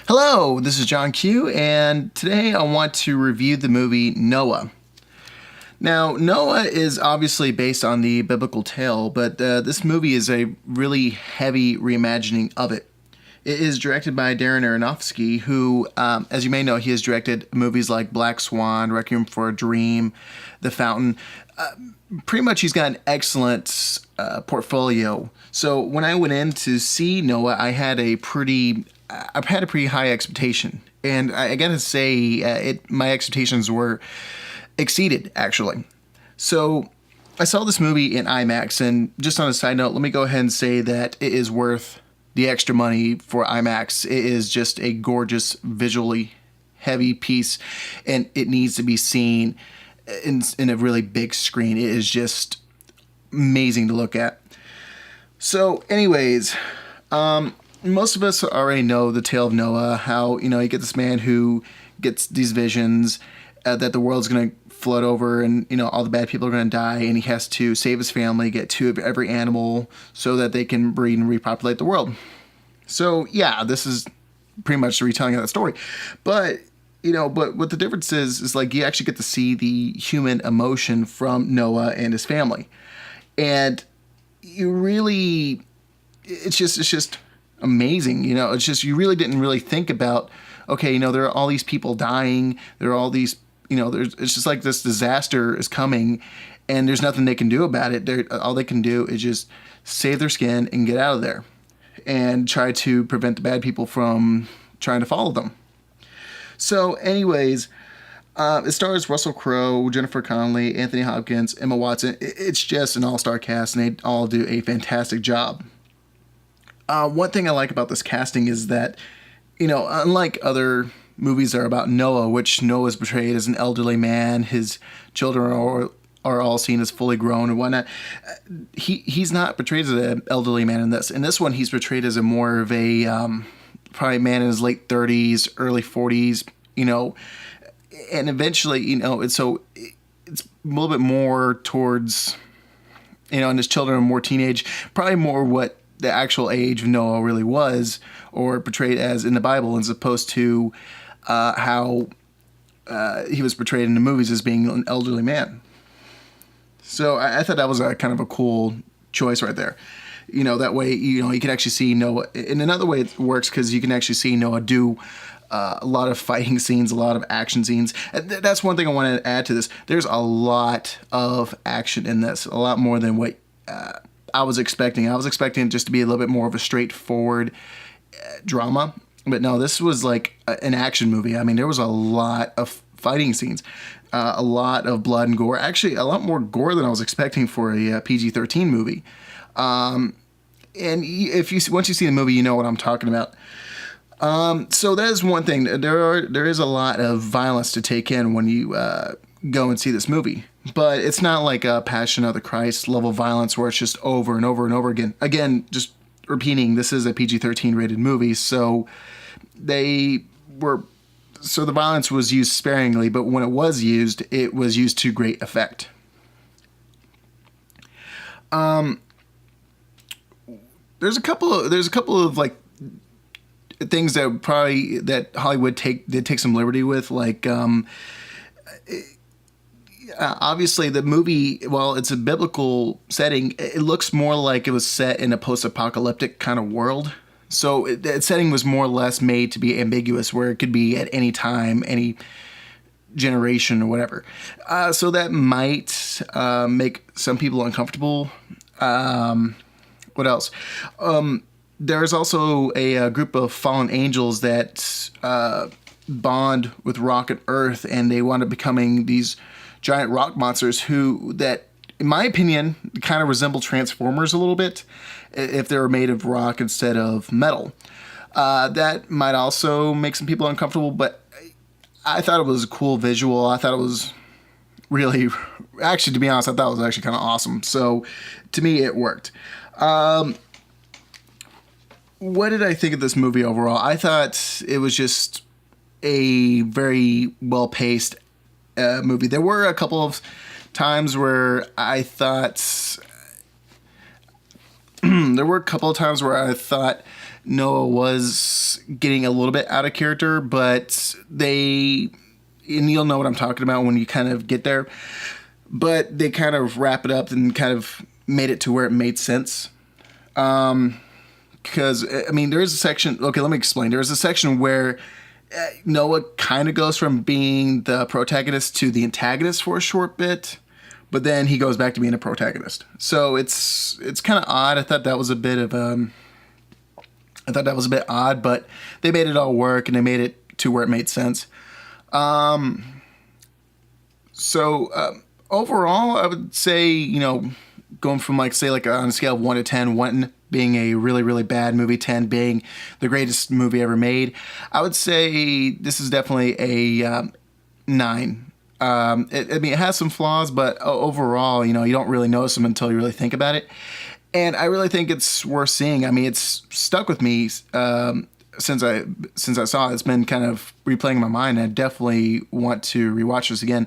Hello, this is John Q, and today I want to review the movie Noah. Now, Noah is obviously based on the biblical tale, but this movie is a really heavy reimagining of it. It is directed by Darren Aronofsky, who, as you may know, he has directed movies like Black Swan, Requiem for a Dream, The Fountain. Pretty much he's got an excellent portfolio. So when I went in to see Noah, I've had a pretty high expectation, and I gotta say, my expectations were exceeded, actually. So I saw this movie in IMAX, and just on a side note, let me go ahead and say that it is worth the extra money for IMAX. It is just a gorgeous, visually heavy piece, and it needs to be seen in a really big screen. It is just amazing to look at. So, anyways, most of us already know the tale of Noah, how, you get this man who gets these visions that the world's going to flood over and, all the bad people are going to die, and he has to save his family, get two of every animal so that they can breed and repopulate the world. So, yeah, this is pretty much the retelling of that story. But, but what the difference is like you actually get to see the human emotion from Noah and his family. And you really, it's just amazing. It's just, you really didn't really think about, okay, there are all these people dying. There are all these, it's just like this disaster is coming and there's nothing they can do about it. All they can do is just save their skin and get out of there and try to prevent the bad people from trying to follow them. So anyways, it stars Russell Crowe, Jennifer Connelly, Anthony Hopkins, Emma Watson. It's just an all-star cast, and they all do a fantastic job. One thing I like about this casting is that, unlike other movies that are about Noah, which Noah is portrayed as an elderly man, his children are all seen as fully grown and whatnot. He's not portrayed as an elderly man in this. In this one, he's portrayed as a more of a probably man in his late 30s, early 40s, and eventually, it's a little bit more towards, and his children are more teenage, probably more what the actual age of Noah really was, or portrayed as in the Bible, as opposed to how he was portrayed in the movies as being an elderly man. So I thought that was a kind of a cool choice right there. That way, you can actually see Noah. In another way, it works because you can actually see Noah do a lot of fighting scenes, a lot of action scenes. And that's one thing I wanted to add to this. There's a lot of action in this, a lot more than what I was expecting. I was expecting it just to be a little bit more of a straightforward drama. But no, this was like an action movie. I mean, there was a lot of fighting scenes, a lot of blood and gore. Actually, a lot more gore than I was expecting for a PG-13 movie. And once you see the movie, you know what I'm talking about. So that is one thing. There is a lot of violence to take in when you go and see this movie, but it's not like a Passion of the Christ level violence where it's just over and over and over again. Again, just repeating, this is a PG-13 rated movie, so the violence was used sparingly, but when it was used to great effect. There's a couple of like things that Hollywood did take some liberty with, like obviously the movie, while it's a biblical setting, it looks more like it was set in a post-apocalyptic kind of world. So that setting was more or less made to be ambiguous, where it could be at any time, any generation or whatever. So that might make some people uncomfortable. What else? There's also a group of fallen angels that bond with rock and earth, and they wind up becoming these giant rock monsters that, in my opinion, kind of resemble Transformers a little bit, if they were made of rock instead of metal. That might also make some people uncomfortable, but I thought it was a cool visual. I thought it was really, actually, to be honest, I thought it was actually kind of awesome. So, to me, it worked. What did I think of this movie overall? I thought it was just a very well-paced movie. There were a couple of times where I thought Noah was getting a little bit out of character, but and you'll know what I'm talking about when you kind of get there, but they kind of wrap it up and kind of made it to where it made sense. Because, I mean, there is a section, okay, let me explain. There's a section where Noah kind of goes from being the protagonist to the antagonist for a short bit, but then he goes back to being a protagonist. So it's kind of odd. I thought that was a bit odd, but they made it all work and they made it to where it made sense. Overall, I would say, going from on a scale of 1 to 10, 1 being a really, really bad movie, 10 being the greatest movie ever made, I would say this is definitely a 9. It has some flaws, but overall, you don't really notice them until you really think about it. And I really think it's worth seeing. I mean, it's stuck with me since I saw it. It's been kind of replaying in my mind. I definitely want to rewatch this again.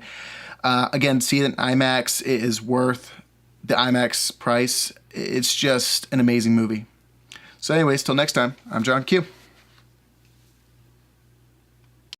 Again, see it in IMAX. It is worth the IMAX price. It's just an amazing movie. So anyways, till next time, I'm John Q.